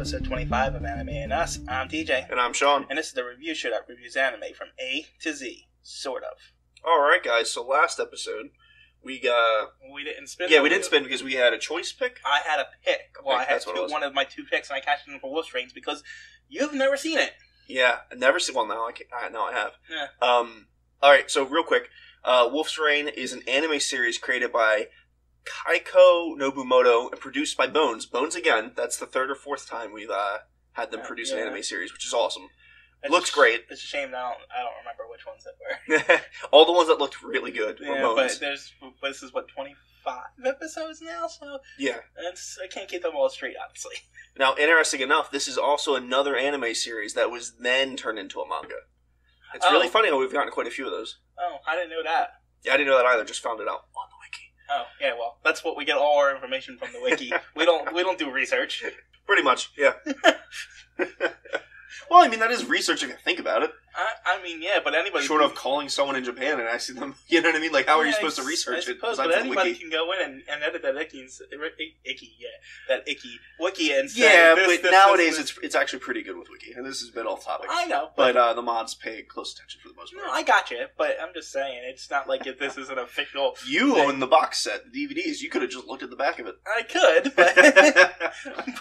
episode 25 of Anime and Us. I'm TJ. And I'm Shawn. And this is the review show that reviews anime from A to Z. Sort of. Alright, guys, so last episode, we didn't spin. Yeah, we didn't spin because we had a choice pick. I had a pick. Well, Okay, I had one of my two picks, and I cashed in for Wolf Strains because you've never seen it. Yeah, I've never seen. Well, now I have. Yeah. Alright, so real quick, Wolf's Rain is an anime series created by Kaiko Nobumoto and produced by Bones. Bones again. That's the third or fourth time we've had them produce an anime series, which is awesome. Looks great. It's a shame I don't remember which ones that were. All the ones that looked really good were Bones. But this is what 25 episodes now, so yeah, I can't keep them all straight, honestly. Now, interesting enough, this is also another anime series that was then turned into a manga. It's really funny how we've gotten quite a few of those. Oh, I didn't know that. Yeah, I didn't know that either. Just found it out on the wiki. Oh, yeah, well, that's what we get all our information from the wiki. we don't do research. Pretty much, yeah. Well, I mean, that is research if you think about it. I mean, yeah, but anybody... Short of calling someone in Japan and asking them, you know what I mean? Like, how are you supposed to research it? But anybody can go in and edit that wiki and say... Yeah, but nowadays it's actually pretty good with wiki. And this is a bit off topic. I know. But the mods pay close attention for the most part. No, I got you. But I'm just saying, it's not like if this is an official... You thing. own the box set, the DVDs. You could have just looked at the back of it. I could, but,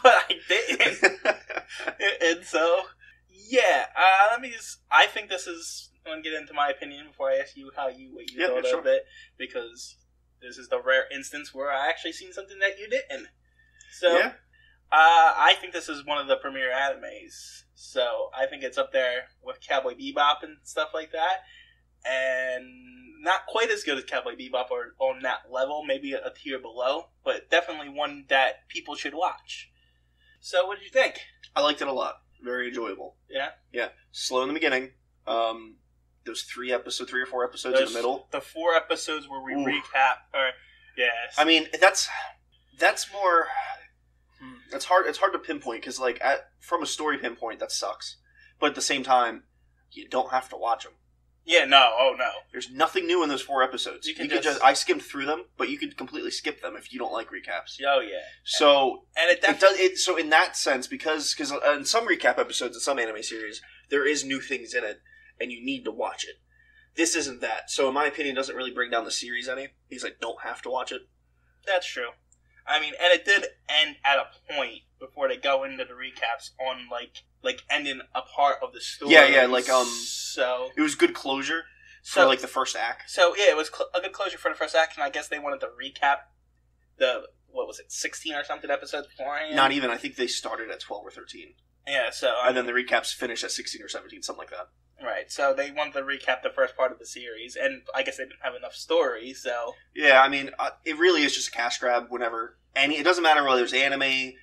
but I didn't. And so... Yeah, I think this is... I'm going to get into my opinion before I ask you what you thought of it, because this is the rare instance where I actually seen something that you didn't. So, yeah. I think this is one of the premier animes. So, I think it's up there with Cowboy Bebop and stuff like that. And not quite as good as Cowboy Bebop or on that level, maybe a tier below, but definitely one that people should watch. So, what did you think? I liked it a lot. Very enjoyable. Yeah? Yeah. Slow in the beginning. Those 3 or 4 episodes in the middle. The 4 episodes where we recap. Yes. I mean, that's more... It's hard to pinpoint, because, like, from a story pinpoint, that sucks. But at the same time, you don't have to watch them. Yeah, no. Oh, no. There's nothing new in those 4 episodes. You can just... I skimmed through them, but you could completely skip them if you don't like recaps. Oh, yeah. So... And it does... So in that sense, because in some recap episodes of some anime series, there is new things in it, and you need to watch it. This isn't that. So in my opinion, it doesn't really bring down the series any. Because I don't have to watch it. That's true. I mean, and it did end at a point before they go into the recaps on, like ending a part of the story. Yeah, like, so... It was good closure for, like, the first act. So, yeah, it was a good closure for the first act, and I guess they wanted to recap the, 16 or something episodes beforehand? Not even. I think they started at 12 or 13. Yeah, so... and then the recaps finished at 16 or 17, something like that. Right, so they wanted to recap the first part of the series, and I guess they didn't have enough story, so... Yeah, I mean, it really is just a cash grab whenever... It doesn't matter whether it's anime,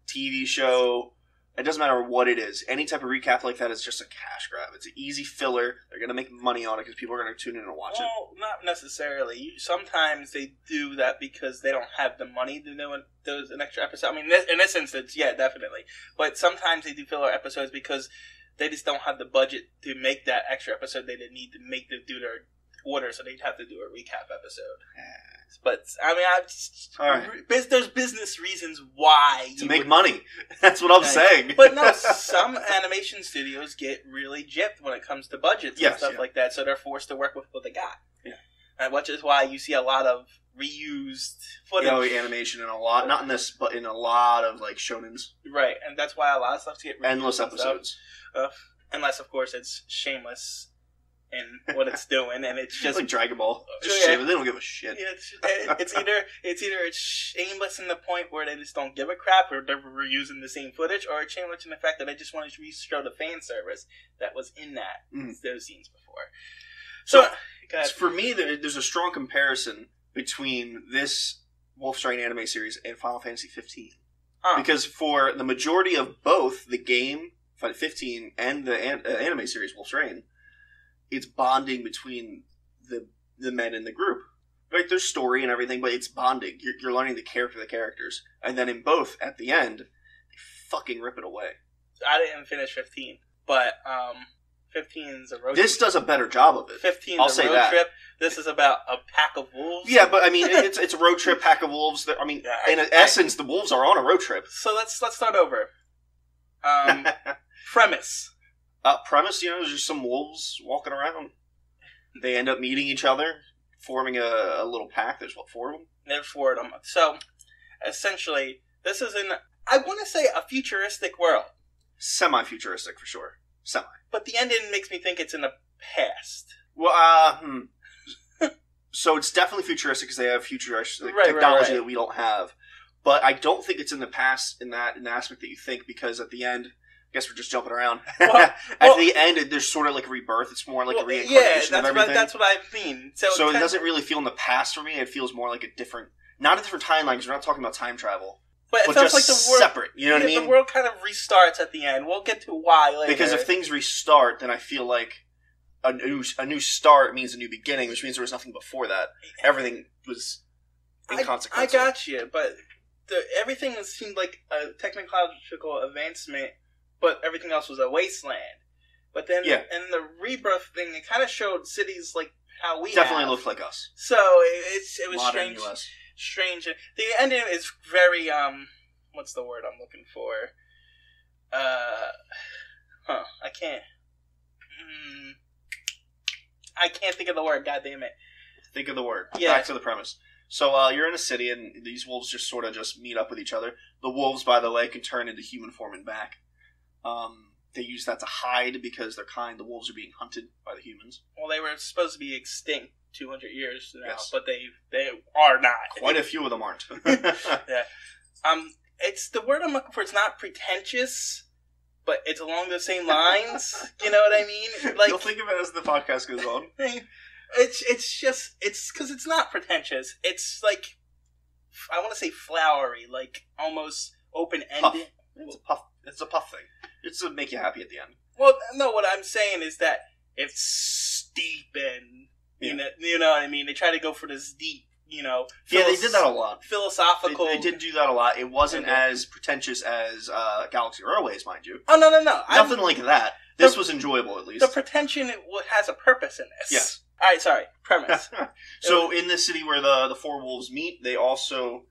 TV show... It doesn't matter what it is. Any type of recap like that is just a cash grab. It's an easy filler. They're going to make money on it because people are going to tune in and watch it. Well, not necessarily. Sometimes they do that because they don't have the money to do an extra episode. I mean, in this instance, yeah, definitely. But sometimes they do filler episodes because they just don't have the budget to make that extra episode they need to do their order, so they'd have to do a recap episode. But, I mean, there's business reasons why. To make money. That's what I'm saying. But no, some animation studios get really gypped when it comes to budgets and stuff like that, so they're forced to work with what they got. Yeah. And which is why you see a lot of reused footage. Animation in a lot, not in this, but in a lot of, like, shonens. Right, and that's why a lot of stuff get reused. Endless episodes. Unless, of course, it's shameless in what it's doing, and it's just like Dragon Ball. Just they don't give a shit. Yeah, it's either it's shameless in the point where they just don't give a crap, or they're reusing the same footage, or it's shameless in the fact that they just want to show the fan service that was in those scenes before. So for me, there's a strong comparison between this Wolf's Rain anime series and Final Fantasy 15, because for the majority of both the game 15 and the anime series Wolf's Rain, it's bonding between the men in the group. Right, there's story and everything, but it's bonding. You're learning to care for the characters. And then in both, at the end, they fucking rip it away. I didn't finish 15, but 15's a road trip. This does a better job of it. 15's a road trip. This is about a pack of wolves. Yeah, but I mean, it's a road trip, pack of wolves. In essence, the wolves are on a road trip. So let's start over. premise. Premise, there's just some wolves walking around. They end up meeting each other, forming a little pack. There's, 4 of them? There's 4 of them. So, essentially, this is I want to say, a futuristic world. Semi-futuristic, for sure. Semi. But the ending makes me think it's in the past. Well, So it's definitely futuristic because they have futuristic technology that we don't have. But I don't think it's in the past in the aspect that you think, because at the end, I guess we're just jumping around. At the end, there's sort of like a rebirth. It's more like a reincarnation of everything. That's what I mean. So it doesn't really feel in the past for me. It feels more like not a different timeline, because we're not talking about time travel. But it feels like the world separate. You know what I mean? The world kind of restarts at the end. We'll get to why later. Because if things restart, then I feel like a new start means a new beginning, which means there was nothing before that. Everything was inconsequential. I got you, but everything seemed like a technological advancement, but everything else was a wasteland. But then in the rebirth thing, it kind of showed cities like how we definitely looked like us. So it was modern strange. US. Strange. The ending is very what's the word I'm looking for? I can't think of the word. God damn it! Think of the word. Yeah. Back to the premise. So you're in a city, and these wolves just sort of meet up with each other. The wolves, by the way, can turn into human form and back. They use that to hide because they're kind. The wolves are being hunted by the humans. Well, they were supposed to be extinct 200 years now, but they are not. Quite a few of them aren't. Yeah. It's the word I'm looking for. It's not pretentious, but it's along the same lines. You know what I mean? Like, you'll think of it as the podcast goes on. It's because it's not pretentious. It's like, I want to say flowery, like almost open-ended. It's a puff thing. It's to make you happy at the end. Well, no, what I'm saying is that it's steep and, you know what I mean? They try to go for this deep, they did that a lot. Philosophical. They did do that a lot. It wasn't as pretentious as Galaxy Railways, mind you. Oh, no. Nothing like that. This was enjoyable, at least. The pretension has a purpose in this. Yes. All right, sorry. Premise. So, in this city where the 4 wolves meet, they also,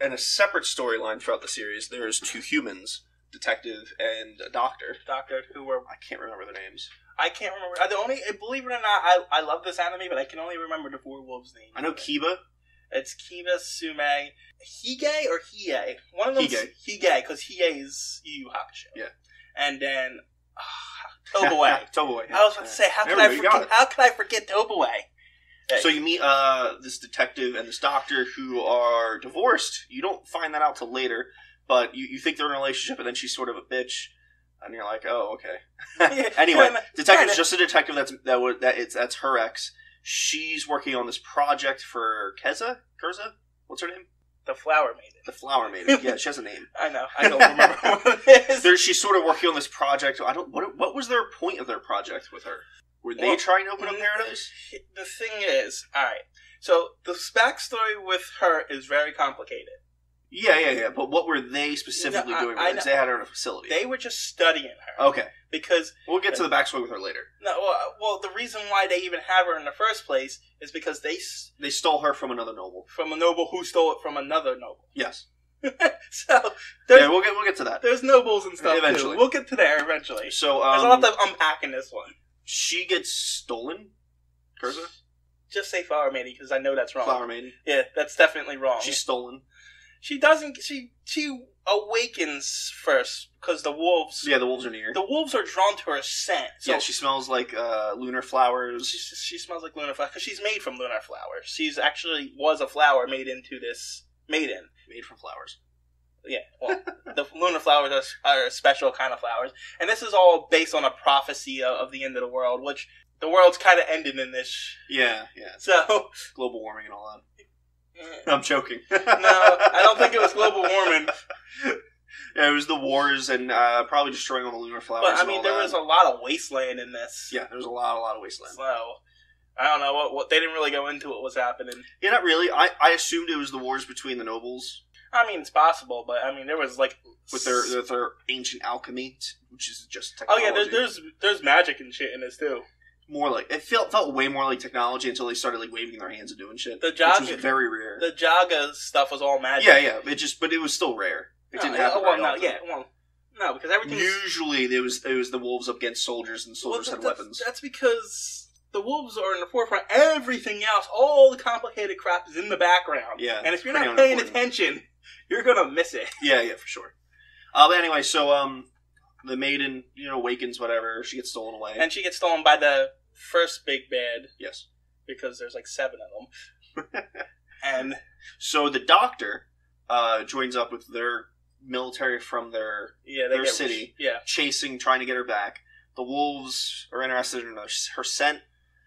in a separate storyline throughout the series, there's 2 humans, detective and a doctor. Who were... I can't remember their names. I can't remember. Believe it or not, I love this anime, but I can only remember the 4 wolves' names. I know Kiba. It's Kiba, Sume, Hige or Hiei? One of them Hige, because Hiei is Yu Yu Hakusho. Yeah. And then... Toboe. Toboe. I was about to say, how could I forget Toboe? So you meet this detective and this doctor who are divorced. You don't find that out till later, but you think they're in a relationship, and then she's sort of a bitch, and you're like, oh, okay. Anyway, detective's just a detective. That's her ex. She's working on this project for Kurza. What's her name? The Flower Maiden. The Flower Maiden. Yeah, she has a name. I know. I don't remember what it is. She's sort of working on this project. What was their point of their project with her? Were they trying to open up paradise? The thing is, alright, so the backstory with her is very complicated. Yeah. But what were they specifically doing? Because they had her in a facility. They were just studying her. Okay. Because... We'll get to the backstory with her later. No, well, the reason why they even have her in the first place is because they stole her from another noble. From a noble who stole it from another noble. Yes. So... we'll get to that. There's nobles and stuff, eventually. Too. We'll get to there eventually. So, there's a lot to unpack in this one. She gets stolen? Kurza? Just say Flower Maiden, because I know that's wrong. Flower Maiden? Yeah, that's definitely wrong. She's stolen. She doesn't... She awakens first, because the wolves... Yeah, the wolves are near. The wolves are drawn to her scent. So she smells like lunar flowers. She smells like lunar flowers, because she's made from lunar flowers. She's actually was a flower made into this maiden. Made from flowers. Yeah, well, the lunar flowers are a special kind of flowers. And this is all based on a prophecy of the end of the world, which the world's kind of ended in this. Yeah. So... Global warming and all that. I'm joking. No, I don't think it was global warming. Yeah, it was the wars and probably destroying all the lunar flowers. But, I mean, there was a lot of wasteland in this. Yeah, there was a lot of wasteland. So... I don't know, what they didn't really go into what was happening. Yeah, not really. I assumed it was the wars between the nobles. I mean, it's possible, but I mean, there was like with their ancient alchemy, which is just technology. Oh yeah, there's magic and shit in this too. More like it felt way more like technology until they started like waving their hands and doing shit. Which was very rare. The Jaga stuff was all magic. Yeah, but it was still rare. It didn't happen very often. No, because everything. Usually, it was the wolves up against soldiers, and soldiers had weapons. That's because the wolves are in the forefront. Everything else, all the complicated crap, is in the background. Yeah, and if you're not paying attention, you're gonna miss it. Yeah, for sure. But anyway, so the maiden, awakens. Whatever, she gets stolen away, and she gets stolen by the first big bad. Yes, because there's like 7 of them. And so the doctor joins up with their military from their city, trying to get her back. The wolves are interested in her scent.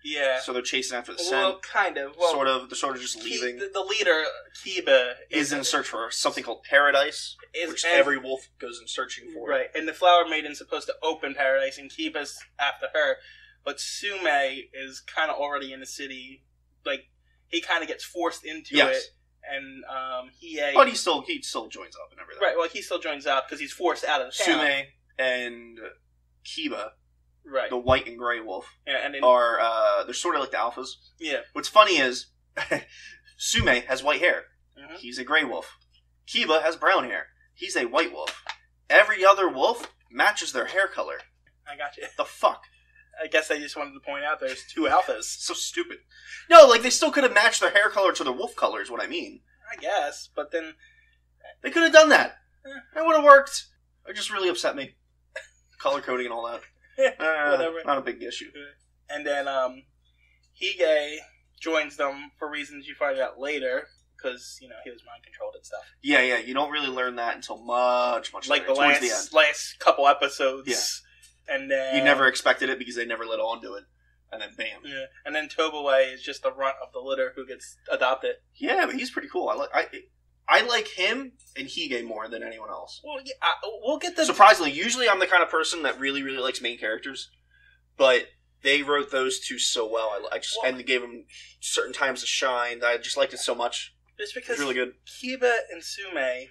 Yeah. So they're chasing after the scent. Well, kind of. Well, they're sort of just leaving. The leader, Kiba, is in search for something called paradise, which every wolf goes in searching for. Right, and the flower maiden's supposed to open paradise, and Kiba's after her. But Sume is kind of already in the city. Like, he kind of gets forced into it. And but he still joins up and everything. Right, well, he still joins up because he's forced out of the town. Sume and Kiba, right, the white and gray wolf, and then, are they're sort of like the alphas. Yeah. What's funny is Sume has white hair. Mm-hmm. He's a gray wolf. Kiba has brown hair. He's a white wolf. Every other wolf matches their hair color. I got you. The fuck? I guess I just wanted to point out there's 2 alphas. So stupid. No, like, they still could have matched their hair color to their wolf color is what I mean. I guess, but then... They could have done that. That would have worked. It just really upset me. Color coding and all that. Whatever. Not a big issue. And then, Hige joins them for reasons you find out later, because, he was mind-controlled and stuff. Yeah, you don't really learn that until much like later. Like the last couple episodes. Yeah. And then... You never expected it because they never let on to it. And then bam. Yeah. And then Tobaway is just the runt of the litter who gets adopted. Yeah, but he's pretty cool. I like him and Hige more than anyone else. Well, yeah, we'll get the... Surprisingly, usually I'm the kind of person that really, really likes main characters. But they wrote those 2 so well. And they gave them certain times to shine. I just liked it so much. Just because it's really good. Kiba and Sume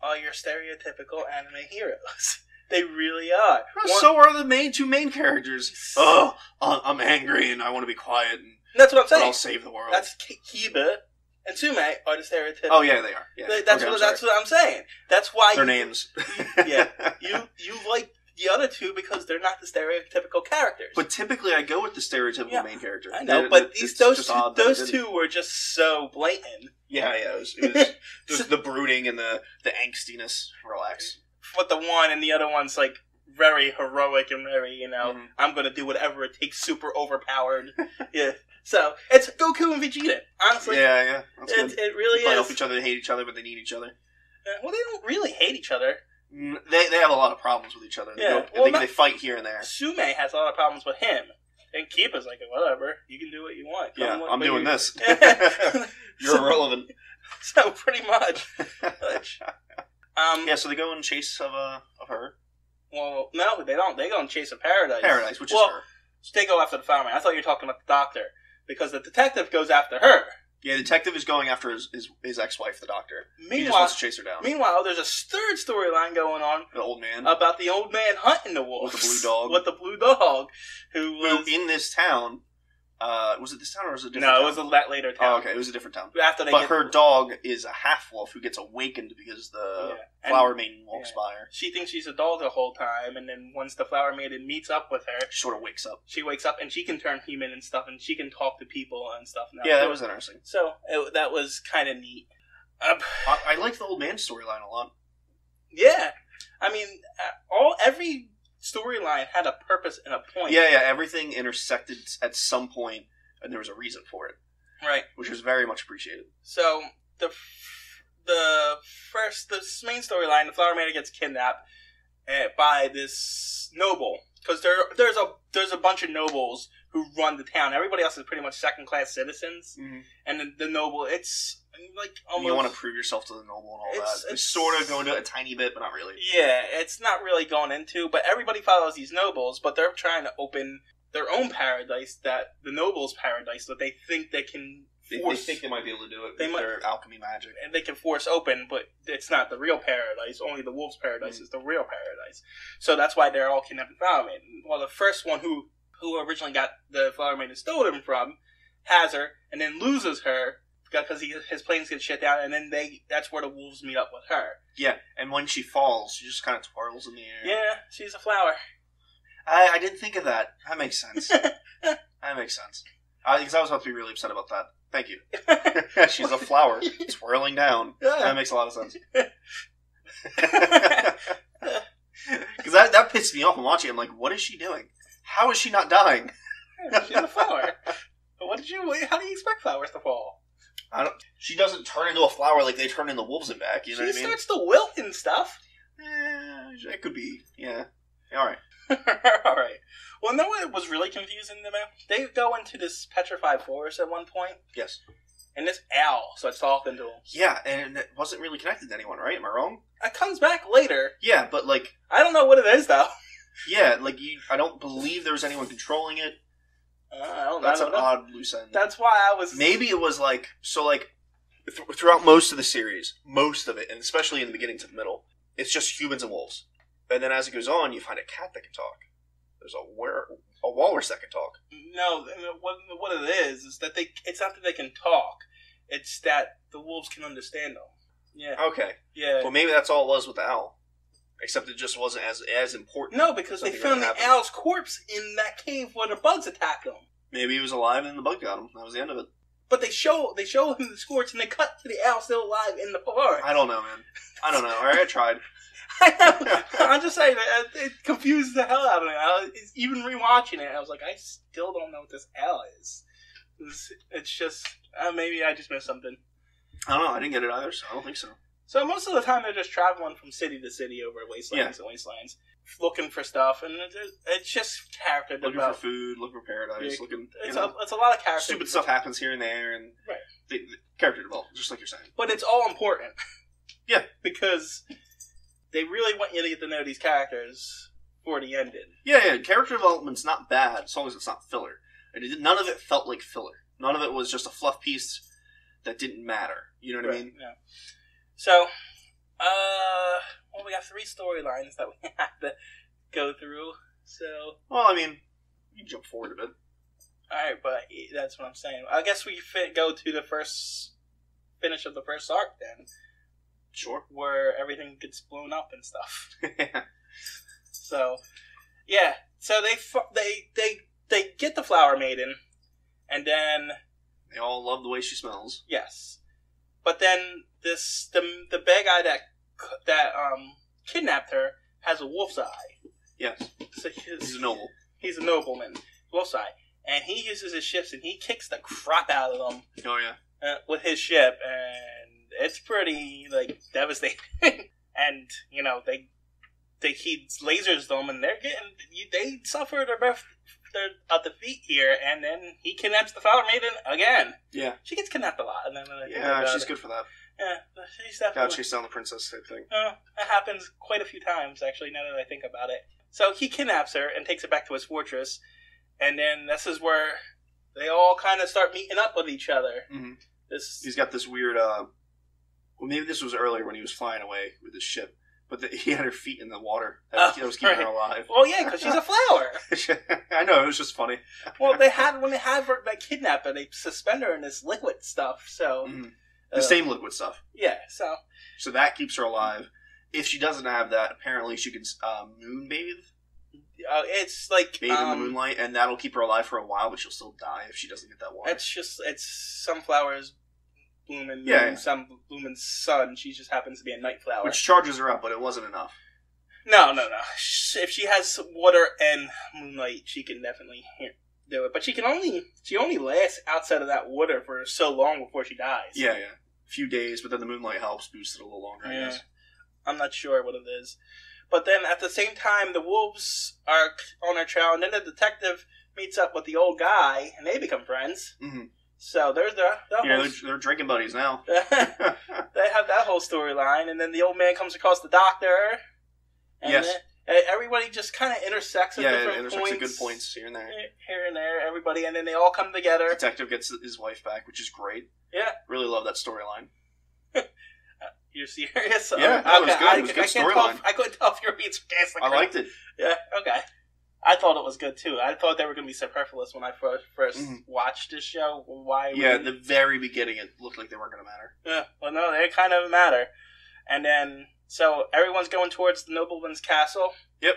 are your stereotypical anime heroes. They really are. So are the 2 main characters. Oh, I'm angry and I want to be quiet. And that's what I'm saying. But I'll save the world. That's Kiba and Sume are the stereotypical. Oh yeah, they are. Yeah. That's what I'm saying. That's why their names. Yeah, you like the other 2 because they're not the stereotypical characters. But typically, I go with the stereotypical main character. I know, but those two were just so blatant. Yeah, it was just the brooding and the angstiness. Relax. But the one and the other one's like very heroic and very, I'm going to do whatever it takes, super overpowered. Yeah. So, it's Goku and Vegeta, honestly. Yeah. That's good. It really they is. help each other, they hate each other, but they need each other. Well, they don't really hate each other. They have a lot of problems with each other. Yeah. They fight here and there. Sume has a lot of problems with him. And Kiba's like, whatever, you can do what you want. I'm doing this. You're irrelevant. So, pretty much. So they go in chase of her. Well, no, they don't. They go in chase of Paradise. Paradise, which is her. They go after the fireman. I thought you were talking about the doctor. Because the detective goes after her. Yeah, the detective is going after his ex-wife, the doctor. He just wants to chase her down. Meanwhile, there's a third storyline going on. The old man. About the old man hunting the wolves. With the blue dog. With the blue dog. Who in this town... was it this town or was it a different town? No, it was that later town. Oh, okay, it was a different town. But her dog is a half-wolf who gets awakened because the flower maiden walks by her. She thinks she's a dog the whole time, and then once the flower maiden meets up with her... She sort of wakes up. She wakes up, and she can turn human and stuff, and she can talk to people and stuff. Now. Yeah, that was interesting. So, that was kind of neat. I liked the old man storyline a lot. Yeah. I mean, every storyline had a purpose and a point. Yeah, everything intersected at some point, and there was a reason for it. Right. Which was very much appreciated. So, the main storyline, the flower maiden gets kidnapped by this noble. Because there's a bunch of nobles who run the town. Everybody else is pretty much second-class citizens. Mm-hmm. And the noble, it's like almost... You want to prove yourself to the noble and all that. It's sort of going to a tiny bit, but not really. Yeah, it's not really going into, but everybody follows these nobles, but they're trying to open their own paradise, the nobles' paradise, that they think they can force... They think they might be able to do it with their alchemy magic. And they can force open, but it's not the real paradise. Only the wolf's paradise is the real paradise. So that's why they're all kidnapping flower maiden. Well, the first one who originally got the flower maiden stolen from has her, and then loses her because his planes get shut down, and then that's where the wolves meet up with her. Yeah, and when she falls, she just kind of twirls in the air. Yeah, she's a flower. I didn't think of that. That makes sense. That makes sense. Because I was about to be really upset about that. Thank you. She's a flower twirling down. Yeah. That makes a lot of sense. Because that pissed me off when watching it. I'm like, what is she doing? How is she not dying? She's a flower. How do you expect flowers to fall? She doesn't turn into a flower like they turn into wolves and back. You know what I mean? She starts to wilt and stuff. It could be. Yeah. All right. All right. Well, no, it was really confusing to me. They go into this petrified forest at one point. Yes. And this owl starts talking to him. Yeah, and it wasn't really connected to anyone, right? Am I wrong? It comes back later. Yeah, but like... I don't know what it is, though. Yeah, like, I don't believe there was anyone controlling it. That's an odd loose end. That's why I was... Maybe it was like... So, like, throughout most of the series, most of it, and especially in the beginning to the middle, it's just humans and wolves. And then as it goes on, you find a cat that can talk. There's a walrus that can talk. No, what it is that it's not that they can talk. It's that the wolves can understand them. Yeah. Okay. Yeah. Well, maybe that's all it was with the owl. Except it just wasn't as important. No, because they found the owl's corpse in that cave where the bugs attacked him. Maybe he was alive and the bug got him. That was the end of it. But they show him the scorch and they cut to the owl still alive in the forest. I don't know, man. I don't know. All right, I tried. I know. I'm just saying, it confused the hell out of me. Even rewatching it, I was like, I still don't know what this owl is. It's just, maybe I just missed something. I don't know. I didn't get it either, so I don't think so. So most of the time, they're just traveling from city to city over wastelands and wastelands, looking for stuff, and it's just character development. Looking for food, looking for paradise, It's a lot of character. Stupid stuff happens here and there, and the character development, just like you're saying. But it's all important. Yeah. Because they really want you to get to know these characters before the ending. Yeah, character development's not bad, as long as it's not filler. None of it felt like filler. None of it was just a fluff piece that didn't matter. You know what I mean? Yeah. So, we got 3 storylines that we have to go through. So, well, I mean, you can jump forward a bit. Alright, but that's what I'm saying. I guess we go to the finish of the first arc then. Sure. Where everything gets blown up and stuff. So, yeah. So they get the Flower Maiden, and then they all love the way she smells. Yes, but then the bad guy that kidnapped her has a wolf's eye. Yes. So he's a noble. He's a nobleman, wolf's eye, and he uses his ships and he kicks the crap out of them. Oh yeah. With his ship, and it's pretty devastating. And he lasers them, and they suffer their defeat here, and then he kidnaps the Flower Maiden again. Yeah, she gets kidnapped a lot, and then she's good for that. Yeah, she's definitely gotta chase down the princess type thing. That happens quite a few times, actually. Now that I think about it, so he kidnaps her and takes her back to his fortress, and then this is where they all kind of start meeting up with each other. Mm-hmm. He's got this weird. Well, maybe this was earlier when he was flying away with his ship. But he had her feet in the water. That was keeping her alive. Well, yeah, because she's a flower. I know, it was just funny. Well, when they have her kidnap her, they suspend her in this liquid stuff. So the same liquid stuff. Yeah, so that keeps her alive. If she doesn't have that, apparently she can moonbathe. It's like bathe in the moonlight, and that'll keep her alive for a while, but she'll still die if she doesn't get that water. It's some flowers. Blooming, some blooming sun. She just happens to be a night flower, which charges her up, but it wasn't enough. No. If she has water and moonlight, she can definitely do it. But she only lasts outside of that water for so long before she dies. Yeah. A few days, but then the moonlight helps boost it a little longer. I guess. I'm not sure what it is, but then at the same time, the wolves are on their trail, and then the detective meets up with the old guy, and they become friends. Mm-hmm. So there's they're drinking buddies now. They have that whole storyline, and then the old man comes across the doctor. And everybody just kind of intersects at different points. At good points here and there. Here and there, everybody, and then they all come together. Detective gets his wife back, which is great. Yeah. Really love that storyline. You're serious? Yeah, that was good. It was a good storyline. I couldn't tell if you were being sarcastic. I liked it. Yeah, okay. I thought it was good too. I thought they were going to be superfluous when I first watched this show. At the very beginning, it looked like they weren't going to matter. Yeah, well, no, they kind of matter. And then, so everyone's going towards the nobleman's castle. Yep.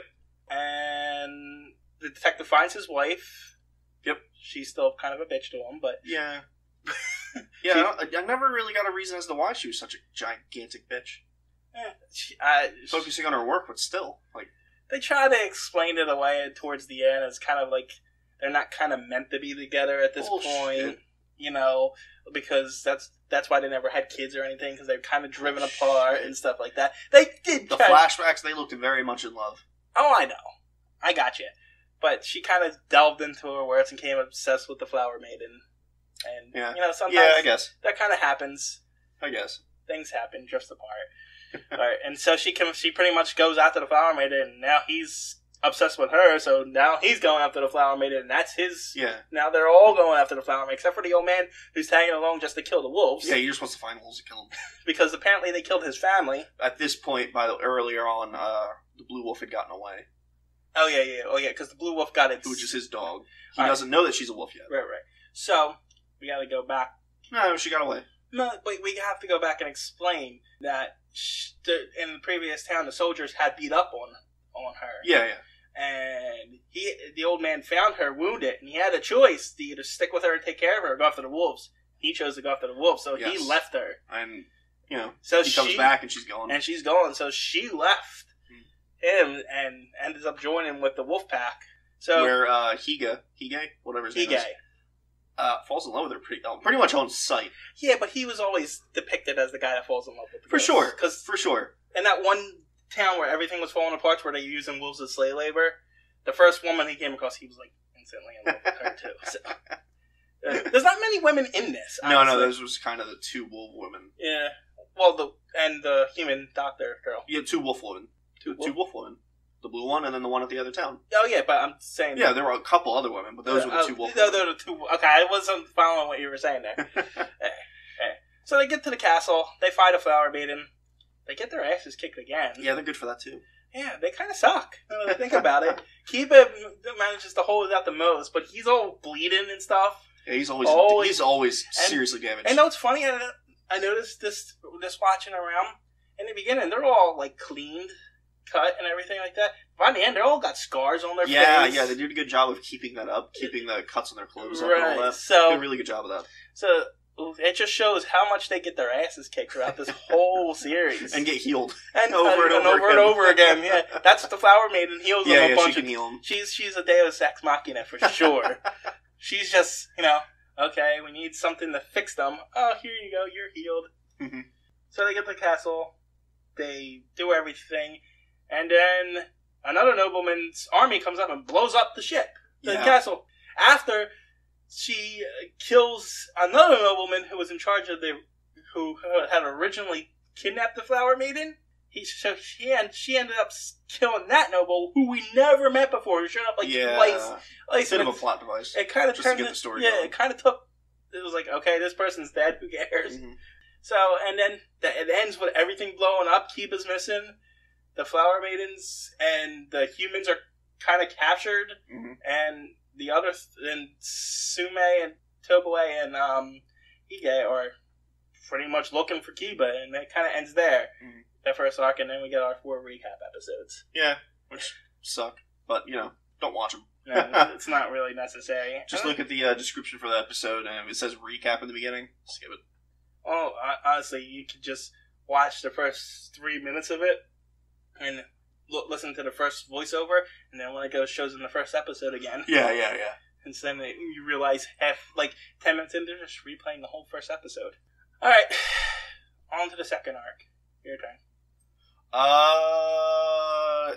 And the detective finds his wife. Yep. She's still kind of a bitch to him, but... Yeah. Yeah, I never really got a reason as to why she was such a gigantic bitch. Focusing on her work, but still, like... They try to explain it away towards the end as kind of like they're not kind of meant to be together at this point, because that's why they never had kids or anything, because they're kind of driven apart and stuff like that. They did the flashbacks; they looked very much in love. Oh, I know, I got you. But she kind of delved into her words and became obsessed with the Flower Maiden, and sometimes I guess that kind of happens. I guess things happen just apart. Right, and so she pretty much goes after the Flower Maiden, and now he's obsessed with her, so now he's going after the Flower Maiden, and that's his... Yeah. Now they're all going after the Flower Maiden, except for the old man who's tagging along just to kill the wolves. Yeah, he just wants to find wolves to kill them. Because apparently they killed his family. At this point, earlier on, the Blue Wolf had gotten away. Oh, yeah, because the Blue Wolf got its... Which is his dog. He doesn't know that she's a wolf yet. Right. So, we gotta go back. No, she got away. No, but we have to go back and explain that in the previous town, the soldiers had beat up on her. Yeah. And the old man found her wounded, and he had a choice to either stick with her and take care of her or go after the wolves. He chose to go after the wolves, so he left her. And, so she comes back and she's gone. And she's gone, so she left him and ended up joining with the wolf pack. So where Hige, whatever his name is. Falls in love with her pretty much on sight. Yeah, but he was always depicted as the guy that falls in love with the girls. For sure. In that one town where everything was falling apart, where they were using wolves as slave labor, the first woman he came across, he was like instantly in love with her too. So, there's not many women in this. Honestly. No, those was kind of the two wolf women. Yeah. Well, the human doctor girl. Yeah, two wolf women. Two wolf women. The blue one, and then the one at the other town. Oh, yeah, but I'm saying... Yeah, there were a couple other women, but those were the two wolf women. They're the two... Okay, I wasn't following what you were saying there. So they get to the castle, they fight a Flower Maiden, they get their asses kicked again. Yeah, they're good for that, too. Yeah, they kind of suck. Think about it. Kiba manages to hold it out the most, but he's all bleeding and stuff. Yeah, he's always seriously damaged. And what's funny, I noticed this watching around, in the beginning, they're all, like, cleaned, cut and everything like that. By the end, they all got scars on their face. Yeah, they did a good job of keeping that up, keeping the cuts on their clothes up and all that. So, did a really good job of that. So, it just shows how much they get their asses kicked throughout this whole series. And get healed. And over again. Yeah, that's the Flower Maiden heals them a bunch. She can heal them. She's a Deus Ex Machina for sure. She's just, okay, we need something to fix them. Oh, here you go, you're healed. Mm-hmm. So they get to the castle, they do everything, and then another nobleman's army comes up and blows up the ship, the castle. After she kills another nobleman who was in charge of who had originally kidnapped the Flower Maiden. She ended up killing that noble who we never met before, who showed up twice. Bit of a plot device. It kind of just to get the story going. It kind of took. It was like, okay, this person's dead. Who cares? Mm-hmm. So, and then it ends with everything blowing up. Kiba's missing. The Flower Maidens and the humans are kind of captured, and the others, and Sume and Toboe and Hige are pretty much looking for Kiba, and it kind of ends there. Mm-hmm. That first arc, and then we get our 4 recap episodes. Yeah, which suck, but don't watch them. No, it's not really necessary. Just look at the description for the episode, and if it says recap in the beginning, skip it. Oh, honestly, you could just watch the first 3 minutes of it, and listen to the first voiceover, and then when it shows in the first episode again. Yeah. And so then you realize 10 minutes in, they're just replaying the whole first episode. Alright, on to the second arc. Your turn.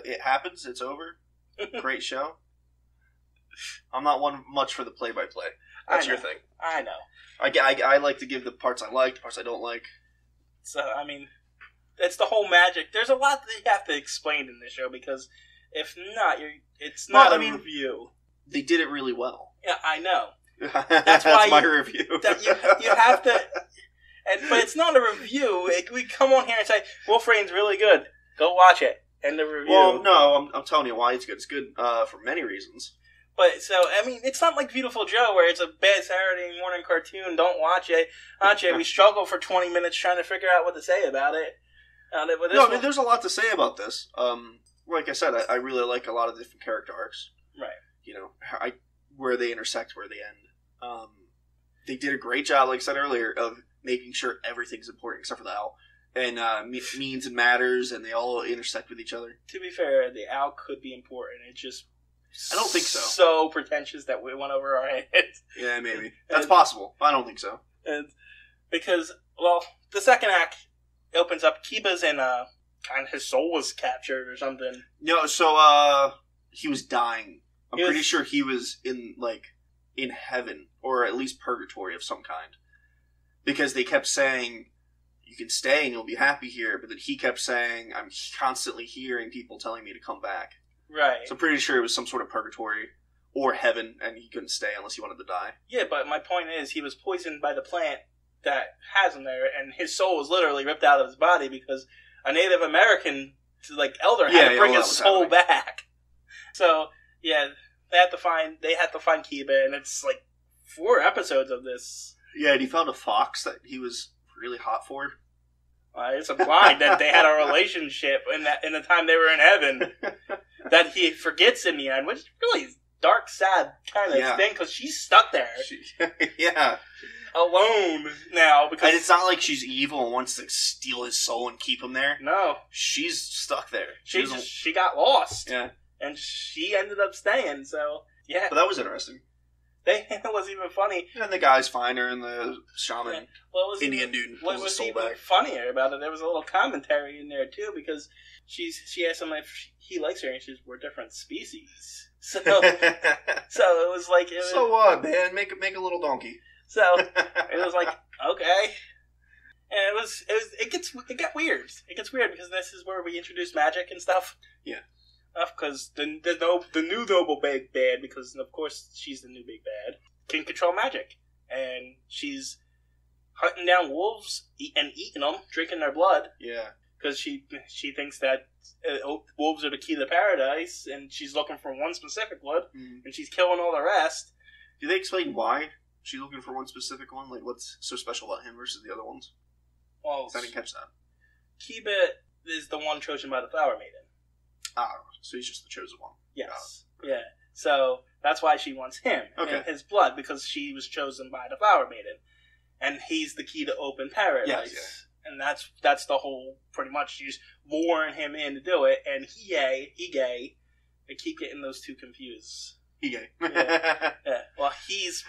It happens. It's over. Great show. I'm not one much for the play-by-play. That's your thing. I know. I like to give the parts I like, the parts I don't like. So, I mean, it's the whole magic. There's a lot that you have to explain in this show, because if not, it's not a review. They did it really well. Yeah, I know. That's why my review. You have to... but it's not a review. We come on here and say, Wolf Rain's really good. Go watch it. End of review. Well, no, I'm telling you why it's good. It's good for many reasons. But, so, I mean, it's not like Beautiful Joe, where it's a bad Saturday morning cartoon. Don't watch it. We struggle for 20 minutes trying to figure out what to say about it. I mean, there's a lot to say about this. Like I said, I really like a lot of different character arcs. Right. You know, where they intersect, where they end. They did a great job, like I said earlier, of making sure everything's important except for the owl. And means and matters, and they all intersect with each other. To be fair, the owl could be important. It just... I don't think so. So pretentious that we went over our heads. Yeah, maybe. That's possible. I don't think so. And because, well, the second act opens up. Kiba's in kind of his soul was captured or something. No, so he was dying. I'm pretty sure he was in heaven, or at least purgatory of some kind. Because they kept saying, you can stay and you'll be happy here, but then he kept saying, I'm constantly hearing people telling me to come back. Right. So I'm pretty sure it was some sort of purgatory or heaven, and he couldn't stay unless he wanted to die. Yeah, but my point is, he was poisoned by the plant that has him there, and his soul was literally ripped out of his body because a Native American, elder had to bring his soul back. So, yeah, they had to find Kiba, and it's 4 episodes of this. Yeah, and he found a fox that he was really hot for. It's implied that they had a relationship in the time they were in heaven that he forgets in the end, which is really dark, sad kind of thing, because she's stuck there. Alone now. Because and it's not like she's evil and wants to steal his soul and keep him there. No. She's stuck there. She got lost. Yeah. And she ended up staying, so, yeah. But that was interesting. It was even funny. And the guys find her, and the shaman, Indian dude, what was even funnier about it, there was a little commentary in there, too, because she asked him if he likes her, and she says, we're different species. So it was like... So what, man? Make a little donkey. So, it was like, okay. And it got weird. It gets weird, because this is where we introduce magic and stuff. Yeah. Because the new noble big bad, because of course she's the new big bad, can control magic, and she's hunting down wolves and eating them, drinking their blood. Yeah, because she thinks that wolves are the key to paradise, and she's looking for one specific one, and she's killing all the rest. Do they explain why she's looking for one specific one? What's so special about him versus the other ones? Well, I didn't catch that. Kiba is the one chosen by the Flower Maiden. So he's just the chosen one. Yes. Yeah. So that's why she wants him and his blood, because she was chosen by the Flower Maiden, and he's the key to open paradise. Yes, yeah. And that's the whole. Pretty much, she's luring him in to do it, and he gay. I keep getting those two confused. He gay. Yeah. Well, he's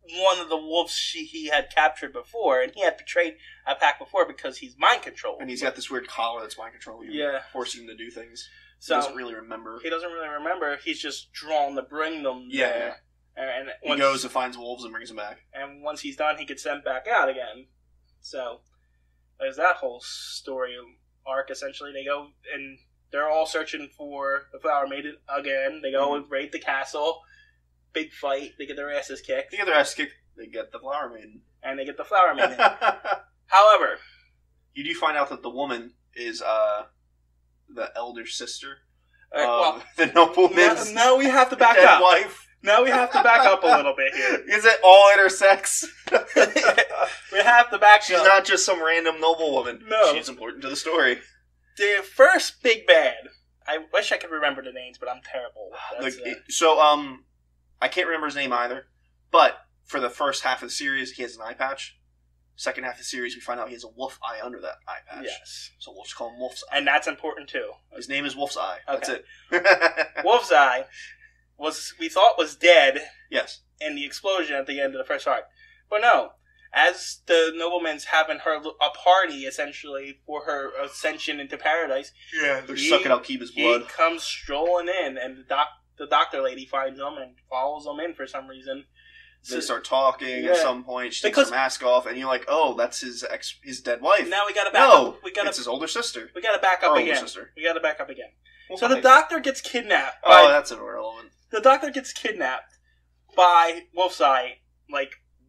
one of the wolves he had captured before, and he had betrayed a pack before because he's mind controlled. And he's got this weird collar that's mind controlling him, forcing him to do things. So, he doesn't really remember. He's just drawn to bring them there. And he goes and finds wolves and brings them back. And once he's done, he gets sent back out again. So, there's that whole story arc, essentially. They go, and they're all searching for the Flower Maiden again. They go and raid the castle. Big fight. They get their asses kicked. They get the Flower Maiden. And they get the Flower Maiden. However, you do find out that the woman is, the elder sister the nobleman's now we have to back up. Wife. Now we have to back up a little bit here. Is it all intersex? We have to back up. She's not just some random noblewoman. No. She's important to the story. The first big bad. I wish I could remember the names, but I'm terrible. I can't remember his name either. But for the first half of the series, he has an eye patch. Second half of the series, we find out he has a wolf eye under that eye patch. Yes. So we'll just call him Wolf's Eye. And that's important, too. His name is Wolf's Eye. Okay. That's it. Wolf's Eye we thought was dead. Yes. In the explosion at the end of the first arc. But no. As the nobleman's having her a party, essentially, for her ascension into paradise. Yeah, they're sucking out Kiba's blood. He comes strolling in, and the doctor lady finds him and follows him in for some reason. They start talking at some point. She takes her mask off, and you're like, "Oh, that's his dead wife." Now we got to back up. It's his older sister. We got to back up again. Well, so the doctor gets kidnapped. That's irrelevant. The doctor gets kidnapped by Wolf's Eye,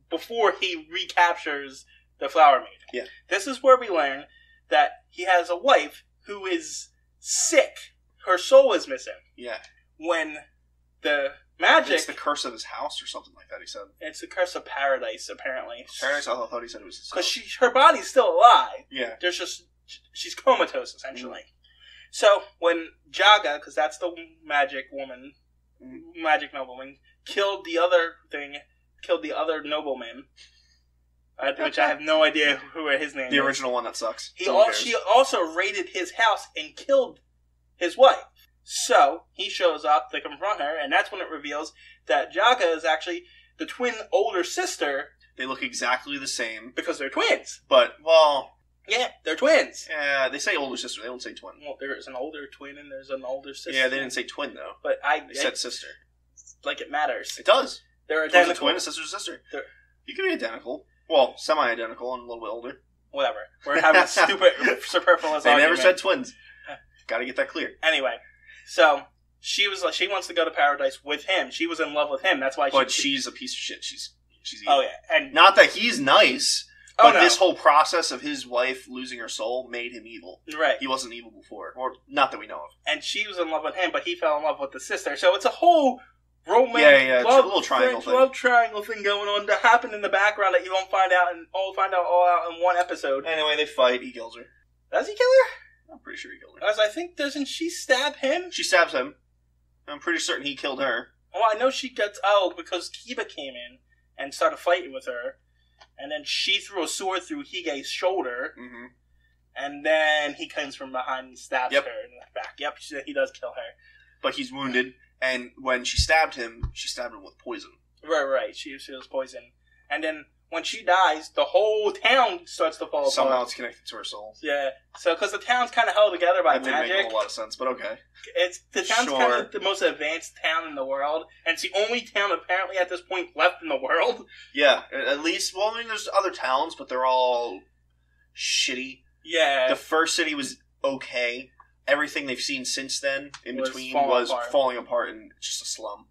before he recaptures the Flower Maiden. Yeah. This is where we learn that he has a wife who is sick her soul is missing. Yeah. When the magic... It's the curse of his house or something like that, he said. It's the curse of paradise, apparently. Paradise? I thought he said it was his house. Because her body's still alive. Yeah. There's just... She's comatose, essentially. So, when Jaga, because that's the magic woman, magic nobleman, killed the other nobleman, which I have no idea who his name is. The original one that sucks. She also raided his house and killed his wife. So, he shows up to confront her, and that's when it reveals that Jaga is actually the twin older sister. They look exactly the same. Because they're twins. But, well... Yeah, they're twins. Yeah, they say older sister, they don't say twin. Well, there's an older twin and there's an older sister. Yeah, they didn't say twin, though. But They said sister. Like it matters. It does. They're Twin's identical. a twin, a sister's a sister. You can be identical. Well, semi-identical and a little bit older. Whatever. We're having a stupid, superfluous They argument. never said twins. Gotta get that clear. Anyway, so she was like, she wants to go to paradise with him. She was in love with him. That's why. But she's a piece of shit. She's evil. Oh yeah, and not that he's nice. But this whole process of his wife losing her soul made him evil. Right. He wasn't evil before. Or not that we know of. And she was in love with him, but he fell in love with the sister. So it's a whole romance, it's a little triangle thing. Love triangle thing going on to happen in the background that you won't find out all out in one episode. Anyway, they fight. He kills her. Does he kill her? I'm pretty sure he killed her. As I think, doesn't she stab him? She stabs him. I'm pretty certain he killed her. Well, I know she gets because Kiba came in and started fighting with her. And then she threw a sword through Hige's shoulder. Mm-hmm. And then he comes from behind and stabs her in the back. Yep, he does kill her. But he's wounded. And when she stabbed him with poison. Right. She was poisoned. And then when she dies, the whole town starts to fall apart. Somehow it's connected to her soul. Yeah. So, because the town's kind of held together by magic. That didn't make a whole lot of sense, but okay. The town's kind of the most advanced town in the world. And it's the only town apparently at this point left in the world. Yeah. At least, well, I mean, there's other towns, but they're all shitty. Yeah. The first city was okay. Everything they've seen since then, in between, was falling apart and just a slum.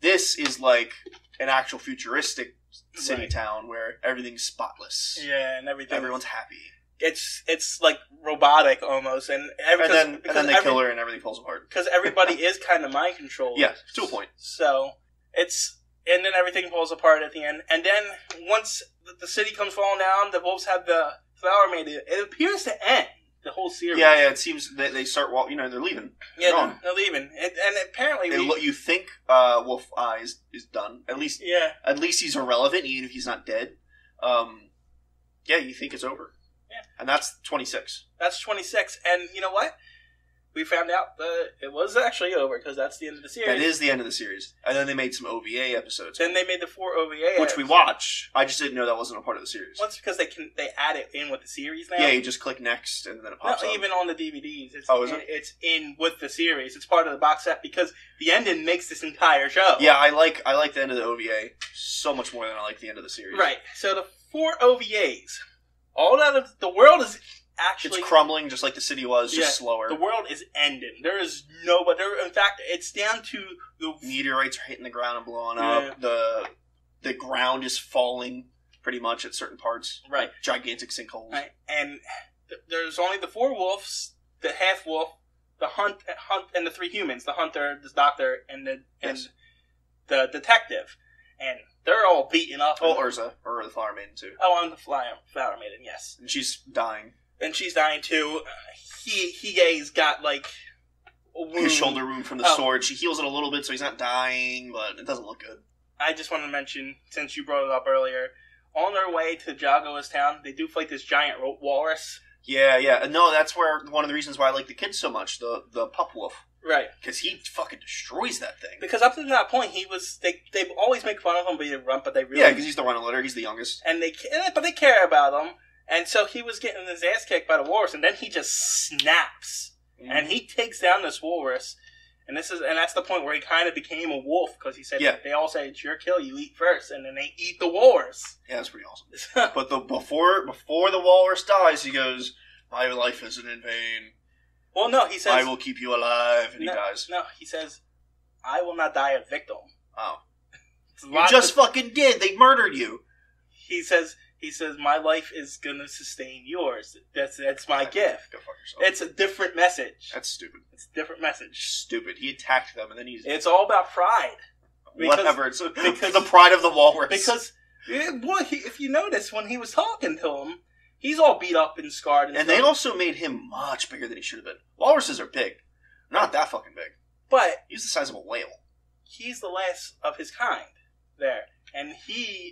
This is like an actual futuristic city town where everything's spotless. Yeah, and everyone's happy. It's like robotic almost, and then they kill her and everything falls apart because everybody is kind of mind controlled. Yeah, to a point. So and then everything falls apart at the end, and then once the city comes falling down, the wolves have the flower made. It appears to end the whole series. Yeah. It seems that they start. They're leaving. Yeah, they're leaving, and apparently you think Wolf Eye is done. At least he's irrelevant, even if he's not dead. You think it's over. Yeah, and that's 26. That's 26, and you know what? We found out that it was actually over because that's the end of the series. That is the end of the series, and then they made some OVA episodes. Then they made the 4 OVA, which we watched. I just didn't know that wasn't a part of the series. Well, it's because they add it in with the series now. Yeah, you just click next, and then it pops up. Even on the DVDs, it's in with the series. It's part of the box set because the ending makes this entire show. Yeah, I like the end of the OVA so much more than I like the end of the series. Right. So the 4 OVAs, all out of the world is. Actually, it's crumbling just like the city was, just slower. The world is ending. There is in fact, it's down to the meteorites are hitting the ground and blowing up. The ground is falling pretty much at certain parts. Right. Like gigantic sinkholes. Right. And there's only the 4 wolves, the half wolf, the hunt, and the 3 humans. The hunter, the doctor, and the detective. And they're all beaten up. Oh, Urza, or the Flower Maiden too. Oh, and the Flower Maiden, yes. And she's dying. And she's dying too. Hige's got like a wound. His shoulder wound from the sword. She heals it a little bit, so he's not dying, but it doesn't look good. I just want to mention, since you brought it up earlier, on their way to Jago's town, they do fight this giant walrus. Yeah. No, that's where one of the reasons why I like the kid so much, the pup wolf. Right. Because he fucking destroys that thing. Because up to that point, they always make fun of him, but he didn't run, but they really... Yeah, because he's the run of litter, he's the youngest. But they care about him. And so he was getting his ass kicked by the walrus, and then he just snaps. Mm-hmm. And he takes down this walrus. And that's the point where he kind of became a wolf, because he said, they all say, it's your kill, you eat first, and then they eat the walrus. Yeah, that's pretty awesome. But before the walrus dies, he goes, my life isn't in vain. Well, no, he says... I will keep you alive, and he dies. No, he says, I will not die a victim. Oh. You just fucking did! They murdered you! He says, He says, "My life is gonna sustain yours. That's my gift." Go fuck yourself. It's a different message. That's stupid. It's a different message. Stupid. He attacked them, and then It's all about pride. Whatever. It's because the pride of the walrus. Because, if you notice, when he was talking to him, he's all beat up and scarred. And they also made him much bigger than he should have been. Walruses are big. Not that fucking big. But he's the size of a whale. He's the last of his kind there. And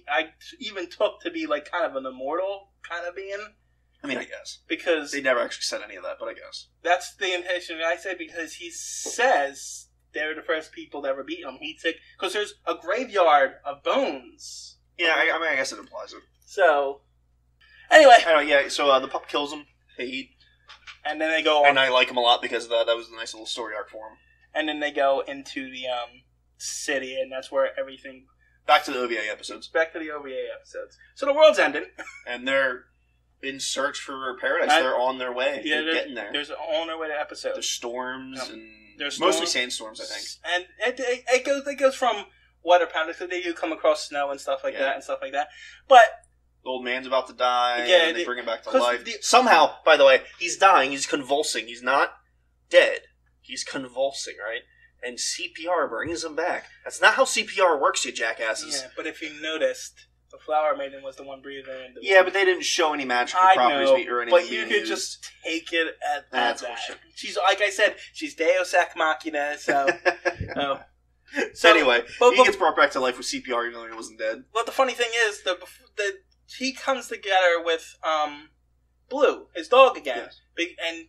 I even took to be like kind of an immortal kind of being. I mean, I guess. Because they never actually said any of that, but I guess. That's the intention I say, because he says they're the first people to ever beat him. Because there's a graveyard of bones. Yeah, I guess it implies it. So, anyway. Yeah, so the pup kills him. They eat. And then they go on. And I like him a lot because of that. That was a nice little story arc for him. And then they go into the city, and that's where everything... Back to the OVA episodes. So the world's ending. And they're in search for paradise. They're on their way. Yeah, they're getting there. There's on their way to episodes. There's storms and... There's mostly sandstorms, I think. And it goes from weather patterns, so they do come across snow and stuff like that. But... The old man's about to die, yeah, and they bring him back to life. Somehow, by the way, he's dying, he's convulsing. He's not dead. He's convulsing, right? And CPR brings him back. That's not how CPR works, you jackasses. Yeah, but if you noticed, the Flower Maiden was the one breathing. But they didn't show any magical properties or anything. But you could just take it at that. She's, like I said, she's Deus Ex Machina, so... So anyway, he gets brought back to life with CPR even though he wasn't dead. But the funny thing is, he comes together with Blue, his dog again, and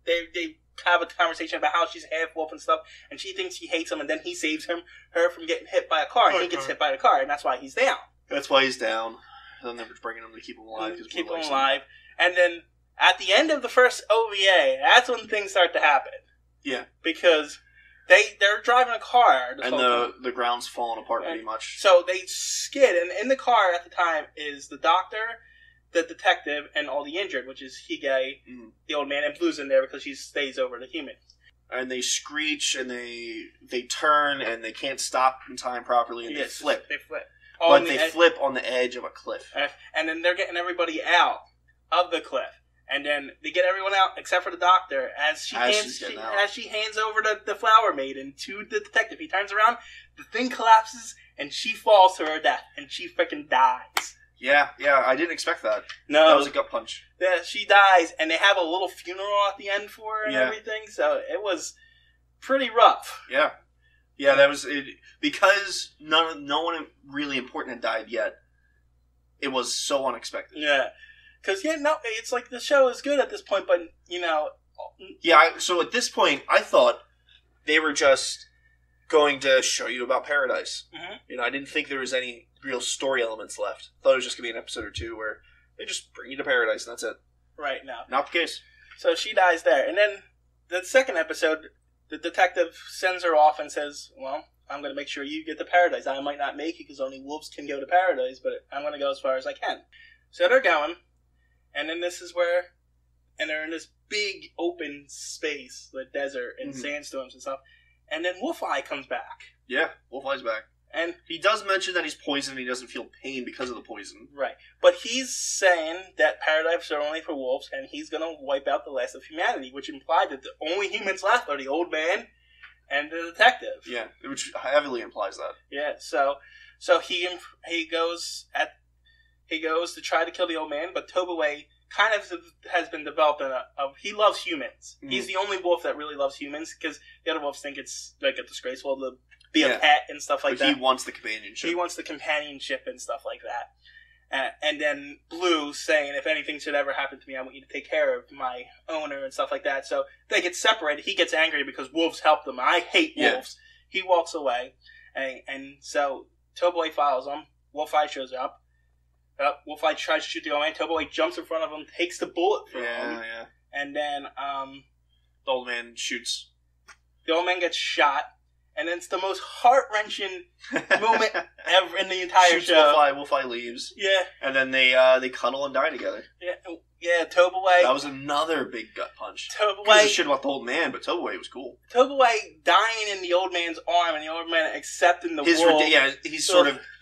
they have a conversation about how she's half wolf and stuff, and she thinks he hates him, and then he saves her from getting hit by a car, and he gets hit by the car, and that's why he's down. That's why he's down. And they're bringing him to keep him alive. Keep him alive, and then at the end of the first OVA, that's when things start to happen. Yeah, because they're driving a car, and the ground's falling apart pretty much. So they skid, and in the car at the time is the doctor, the detective, and all the injured, which is Hige, the old man, and Blue's in there because she stays over the human. And they screech, and they turn, and they can't stop in time properly, and they flip. They flip. But they flip on the edge of a cliff. And then they're getting everybody out of the cliff. And then they get everyone out except for the doctor as she hands over the Flower Maiden to the detective. He turns around, the thing collapses, and she falls to her death, and she freaking dies. Yeah, I didn't expect that. No. That was a gut punch. Yeah, she dies, and they have a little funeral at the end for her and everything, so it was pretty rough. Yeah, that was it. Because no one really important had died yet. It was so unexpected. Yeah. Because, it's like the show is good at this point, but, Yeah, so at this point, I thought they were just going to show you about paradise. Mm-hmm. I didn't think there was any real story elements left. I thought it was just going to be an episode or two where they just bring you to paradise and that's it. Right, now. Not the case. So she dies there. And then the second episode, the detective sends her off and says, well, I'm going to make sure you get to paradise. I might not make it because only wolves can go to paradise, but I'm going to go as far as I can. So they're going. And then this is where, and they're in this big open space, the desert and sandstorms and stuff. And then Wolfeye comes back. Yeah, Wolfeye's back. And he does mention that he's poisoned and he doesn't feel pain because of the poison. Right. But he's saying that paradise are only for wolves and he's going to wipe out the last of humanity, which implied that the only humans left are the old man and the detective. Yeah, which heavily implies that. Yeah, so he goes to try to kill the old man, but Tobaway kind of has been developed he loves humans. Mm. He's the only wolf that really loves humans because the other wolves think it's like a disgraceful to be a pet and stuff like that. He wants the companionship. He wants the companionship and stuff like that. And then Blue saying, if anything should ever happen to me, I want you to take care of my owner and stuff like that. So they get separated. He gets angry because wolves help them. I hate wolves. He walks away. And so Tobaway follows him. Wolfeye shows up. Wolfeye tries to shoot the old man. Tobaway jumps in front of him, takes the bullet from him. Yeah. And then the old man shoots. The old man gets shot. And it's the most heart-wrenching moment ever in the entire show. Wolfeye leaves. Yeah. And then they cuddle and die together. Yeah, Tobaway. That was another big gut punch. Tobaway. Gives a shit about the old man, but Tobaway was cool. Tobaway dying in the old man's arm and the old man accepting the wolf.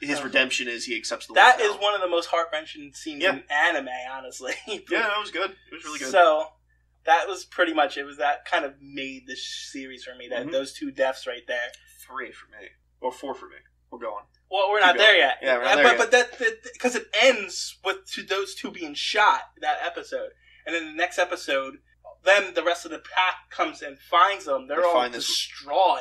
His redemption is he accepts the wolf. That is one of the most heart-wrenching scenes in anime, honestly. Yeah, that was good. It was really good. So, that was pretty much, it was that kind of made the series for me, that those two deaths right there. 3 for me. Or 4 for me. We're going. Well, we're not there yet. Yeah, we're not there yet. But that because it ends with those two being shot, that episode. And then the next episode, then the rest of the pack comes and finds them. They're all distraught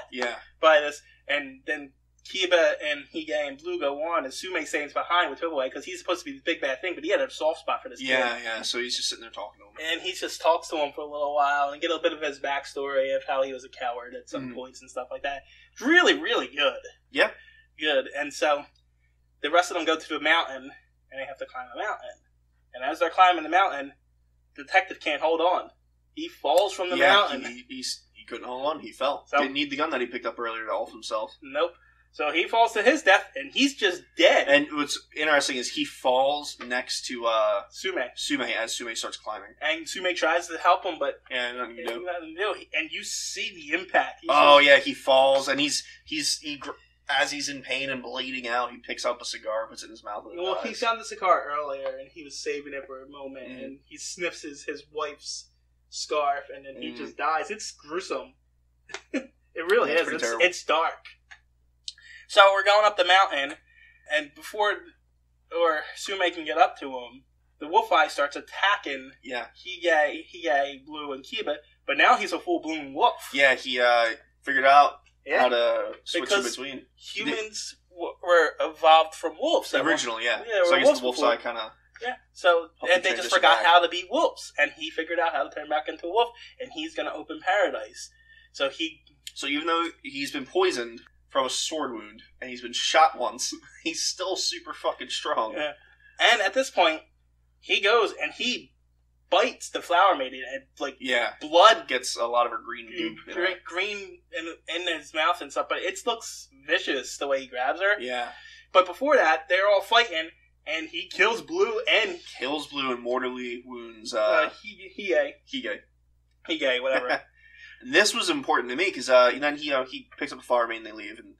by this. And then Kiba and Hige and Blue go on, and Sume stays behind with Tobaway because he's supposed to be the big bad thing, but he had a soft spot for this kid. Yeah, so he's just sitting there talking to him. And he just talks to him for a little while and get a bit of his backstory of how he was a coward at some points and stuff like that. It's really, really good. Yeah. Good. And so the rest of them go to the mountain, and they have to climb a mountain. And as they're climbing the mountain, the detective can't hold on. He falls from the mountain. He couldn't hold on. He fell. So, didn't need the gun that he picked up earlier to hold himself. Nope. So he falls to his death, and he's just dead. And what's interesting is he falls next to Sume as Sume starts climbing. And Sume tries to help him, but nothing to do. And you see the impact. He falls, and he as he's in pain and bleeding out, he picks up a cigar, puts it in his mouth. Well, he found the cigar earlier, and he was saving it for a moment, and he sniffs his wife's scarf, and then he just dies. It's gruesome. It really is. It's dark. So we're going up the mountain, and before Sume can get up to him, the Wolfeye starts attacking Hige, Blue, and Kiba, but now he's a full-blown wolf. Yeah, he figured out how to switch in between. Humans were evolved from wolves. Originally, so I guess the wolf side kind of... Yeah, so and they just forgot how to be wolves, and he figured out how to turn back into a wolf, and he's going to open paradise. So even though he's been poisoned from a sword wound, and he's been shot once, he's still super fucking strong. Yeah. And at this point, he goes and he bites the flower maiden, and blood gets a lot of her green in his mouth and stuff. But it looks vicious the way he grabs her. Yeah. But before that, they're all fighting, and he kills Blue and mortally wounds Hige, whatever. And this was important to me because then he picks up the flower maiden, and they leave, and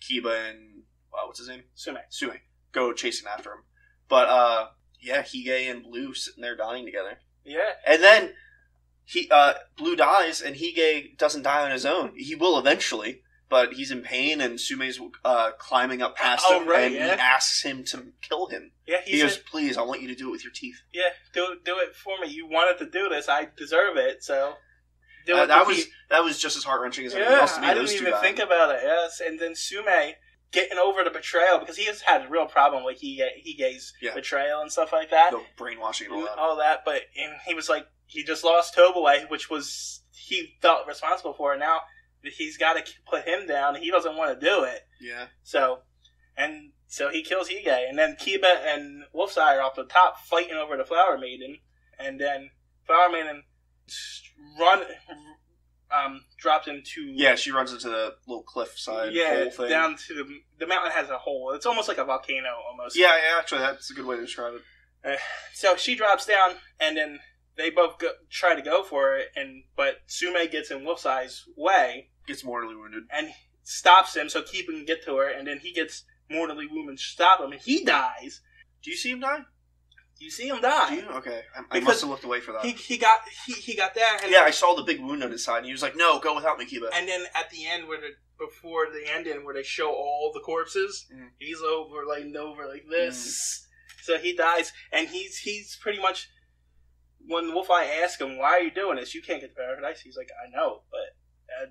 Kiba and what's his name? Sume go chasing after him. But Hige and Blue sitting there dying together. Yeah. And then Blue dies, and Hige doesn't die on his own. He will eventually, but he's in pain, and Sume's climbing up past him, and he asks him to kill him. Yeah, he goes, "Please, I want you to do it with your teeth." Yeah, do it for me. You wanted to do this. I deserve it. So that was just as heart wrenching as anything else to me. I didn't even think about it. Yes, and then Sume getting over the betrayal, because he has had a real problem with Hige's betrayal and stuff like that. The brainwashing and all that. But he was like, he just lost Tobaway, which was he felt responsible for, and now he's got to put him down. He doesn't want to do it. Yeah. So he kills Hige, and then Kiba and Wolfsire are off the top fighting over the Flower Maiden, and then Flower Maiden drops into... Yeah, she runs into the little cliffside hole thing. Down to the mountain has a hole. It's almost like a volcano, almost. Yeah, actually, that's a good way to describe it. So she drops down, and then they both try to go for it, but Sume gets in Wolfsire's way. Gets mortally wounded. And stops him so Kiba can get to her, and then he gets mortally wounded to stop him, and he dies. Do you see him die? You see him die. Do you? Okay. I must have looked away for that. He got there. And I saw the big wound on his side, and he was like, "No, go without me, Kiba." And then at the end, before the ending, where they show all the corpses, he's laying over like this. So he dies, and he's pretty much, when Wolfeye asks him, "Why are you doing this? You can't get to paradise." He's like, "I know, but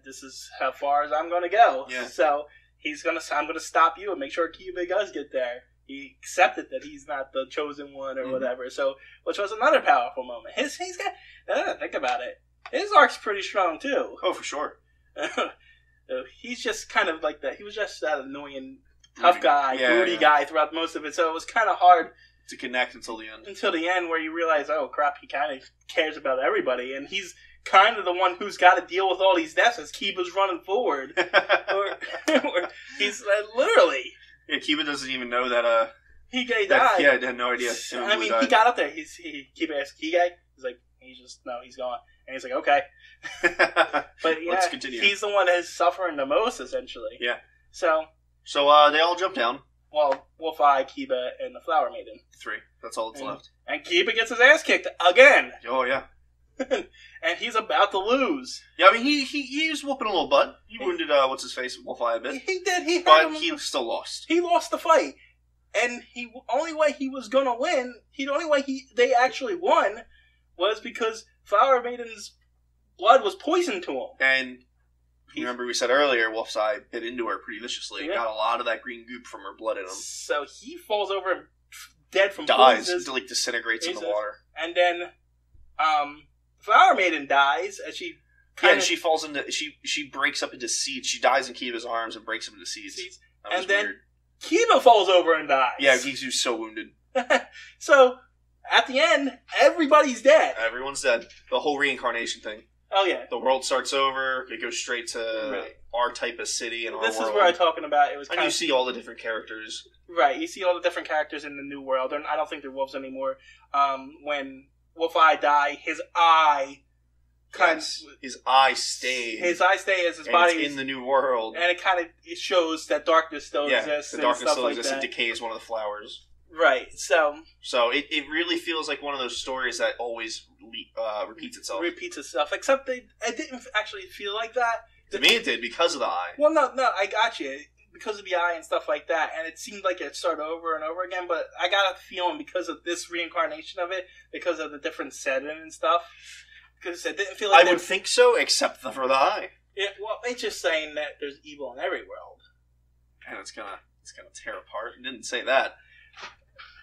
this is how far as I'm going to go." Yeah. So I'm going to stop you and make sure Kiba does get there. He accepted that he's not the chosen one or whatever. So, which was another powerful moment. He's got. Now think about it, his arc's pretty strong too. Oh, for sure. He's just kind of like that. He was just that annoying, tough guy, broody guy throughout most of it. So it was kind of hard to connect until the end. Until the end, where you realize, oh crap, he kind of cares about everybody, and he's kind of the one who's got to deal with all these deaths as Kiba's running forward. He's literally. Yeah, Kiba doesn't even know that. He died. Yeah, I had no idea. I mean, he got up there. Kiba asked Kigai. He's like, he's gone. And he's like, okay. But yeah, let's continue. He's the one that's suffering the most, essentially. Yeah. So they all jump down. Well, Wolf-Eye, Kiba, and the Flower Maiden. 3. That's all that's left. And Kiba gets his ass kicked again. Oh, yeah. And he's about to lose. Yeah, I mean, he was whooping a little butt. He wounded, what's-his-face, Wolf-Eye a bit. He did. But he still lost. He lost the fight. And only way he was going to win, the only way they actually won was because Flower Maiden's blood was poisoned to him. And remember we said earlier, Wolf's Eye bit into her pretty viciously and got a lot of that green goop from her blood in him. So he falls over dead from dies. poisons. He disintegrates in the water. And then Flower Maiden dies as she she falls into she breaks up into seeds. She dies in Kiba's arms and breaks up into seeds. And then weird. Kiba falls over and dies. Yeah, he's so wounded. So at the end, everybody's dead. Everyone's dead. The whole reincarnation thing. Oh yeah. The world starts over. It goes straight to our type of city and our world. This is where I'm talking about. It was, and you see all the different characters. Right, you see all the different characters in the new world. And I don't think they're wolves anymore. When Wolf-Eye died, his eye. His eye stays. His eye stays as his body is in the new world, and it shows that darkness still exists. The darkness still exists. Like it decays one of the flowers. Right. So it really feels like one of those stories that always repeats itself. Except it didn't actually feel like that. To me, it did because of the eye. Well, no, I got you because of the eye and stuff like that, and it seemed like it started over and over again. But I got a feeling because of this reincarnation of it, because of the different setting and stuff. Because it didn't feel like I would think so, except for the eye. Yeah, well, it's just saying that there's evil in every world, and it's gonna tear apart. It didn't say that.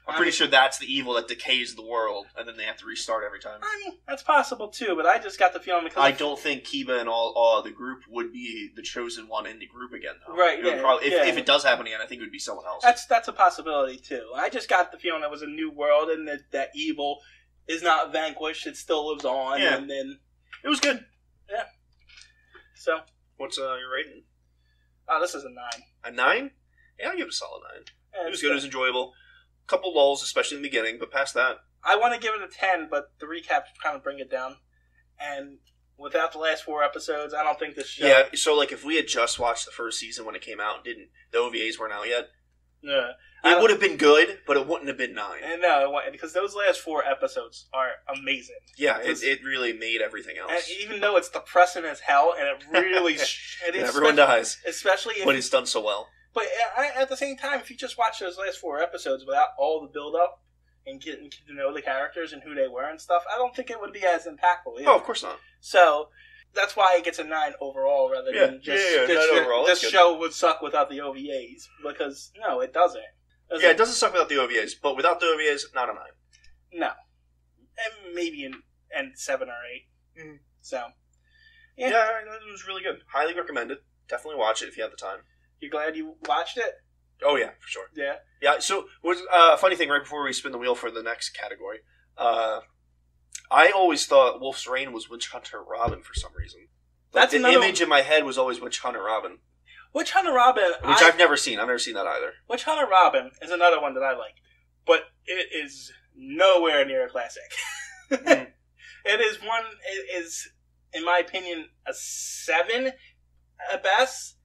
I'm pretty sure that's the evil that decays the world, and then they have to restart every time. I mean, that's possible too, but I just got the feeling because I don't think Kiba and all the group would be the chosen one in the group again, though. Right? If it does happen again, I think it would be someone else. That's a possibility too. I just got the feeling it was a new world, and that evil is not vanquished; it still lives on. Yeah. And then it was good. Yeah. So what's your rating? Oh, this is a 9. A 9? Yeah, I'll give it a solid 9. Yeah, it was good. It was enjoyable. Couple lulls, especially in the beginning, but past that, I want to give it a 10, but the recaps kind of bring it down. And without the last 4 episodes, I don't think this show. Yeah, so like if we had just watched the first season when it came out, and the OVAs weren't out yet. Yeah, it would have been good, but it wouldn't have been 9. And no, because those last 4 episodes are amazing. Yeah, it really made everything else. And even though it's depressing as hell, and it really, everyone dies, especially but it's done so well. But at the same time, if you just watch those last 4 episodes without all the build-up and getting to know the characters and who they were and stuff, I don't think it would be as impactful either. Oh, of course not. So that's why it gets a 9 overall rather than just overall. This show would suck without the OVAs. Because, no, it doesn't. It doesn't suck without the OVAs, but without the OVAs, not a 9. No. And maybe in 7 or 8. Mm-hmm. So, yeah, it was really good. Highly recommended. Definitely watch it if you have the time. You glad you watched it? Oh, yeah, for sure. Yeah? Yeah, so, funny thing, right before we spin the wheel for the next category, I always thought Wolf's Rain was Witch Hunter Robin for some reason. Like, the image in my head was always Witch Hunter Robin. Witch Hunter Robin... Which I've never seen. I've never seen that either. Witch Hunter Robin is another one that I like. But it is nowhere near a classic. It is, in my opinion, a 7 at best.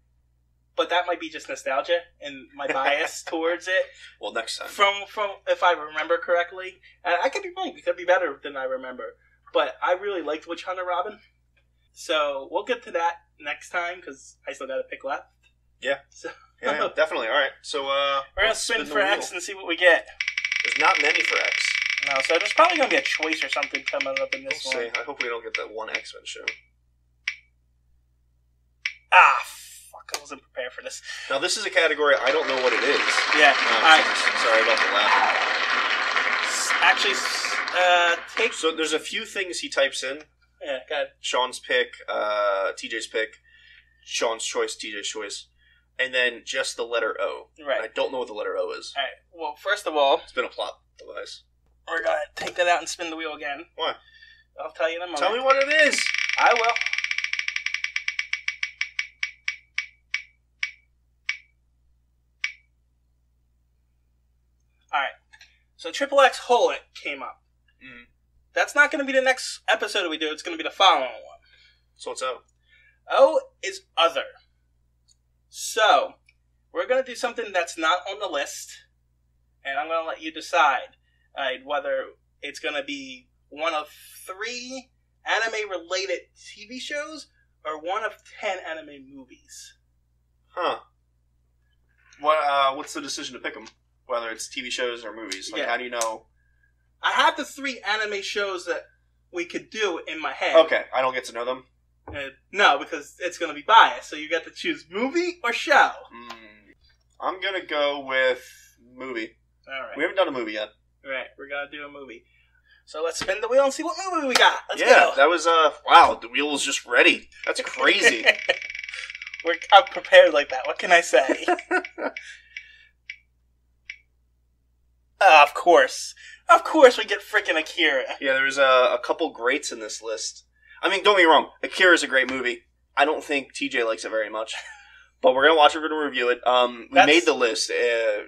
But that might be just nostalgia and my bias towards it. Well, next time. From if I remember correctly. And I could be wrong. It could be better than I remember. But I really liked Witch Hunter Robin. So we'll get to that next time because I still got to pick left. Yeah. So yeah, definitely. All right. So we're going to spin for X and see what we get. There's not many for X. No, so there's probably going to be a choice or something coming up in this one. See. I hope we don't get that one X-Men show. Ah, fuck. I wasn't prepared for this. Now, this is a category I don't know what it is. Yeah. Sorry about the laughing. Actually, So there's a few things he types in. Yeah, go ahead. Sean's pick, TJ's pick, Sean's choice, TJ's choice, and then just the letter O. Right. I don't know what the letter O is. All right. Well, first of all, it's been a plot device. We're going to take that out and spin the wheel again. Why? I'll tell you in a moment. Tell me what it is. I will. Alright. So Triple X Holic came up. Mm. That's not going to be the next episode we do. It's going to be the following one. So what's O? O is other. So, we're going to do something that's not on the list. And I'm going to let you decide whether it's going to be one of 3 anime-related TV shows or one of 10 anime movies. Huh. What's the decision to pick them? Whether it's TV shows or movies? Like, how do you know? I have the 3 anime shows that we could do in my head. Okay, I don't get to know them? No, because it's going to be biased. So you get to choose movie or show. I'm going to go with movie. All right. We haven't done a movie yet. Right, we're going to do a movie. So let's spin the wheel and see what movie we got. Let's go. That was, wow, the wheel was just ready. That's crazy. I'm prepared like that. What can I say? Of course. Of course we get freaking Akira. Yeah, there's a couple greats in this list. I mean, don't get me wrong. Akira's a great movie. I don't think TJ likes it very much. But we're going to watch it, we're going to review it. We made the list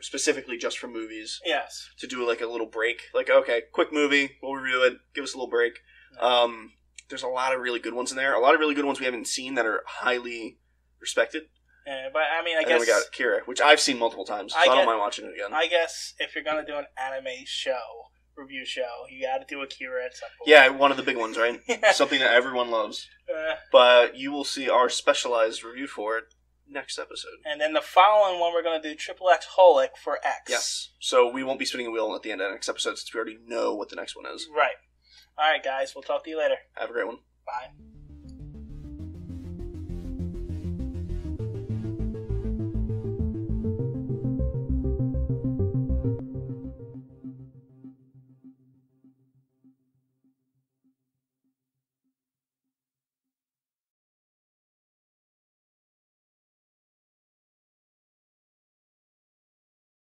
specifically just for movies. Yes. To do like a little break. Like, okay, quick movie, we'll review it, give us a little break. There's a lot of really good ones in there. A lot of really good ones we haven't seen that are highly respected. But I mean, I guess... And then we got Akira, which I've seen multiple times, so I don't mind watching it again. I guess if you're going to do an anime review show, you got to do Akira at some point. Yeah, one of the big ones, right? Something that everyone loves. But you will see our specialized review for it next episode. And then the following one, we're going to do Triple X Holic for X. Yes. So we won't be spinning a wheel at the end of the next episode since we already know what the next one is. Right. All right, guys. We'll talk to you later. Have a great one. Bye.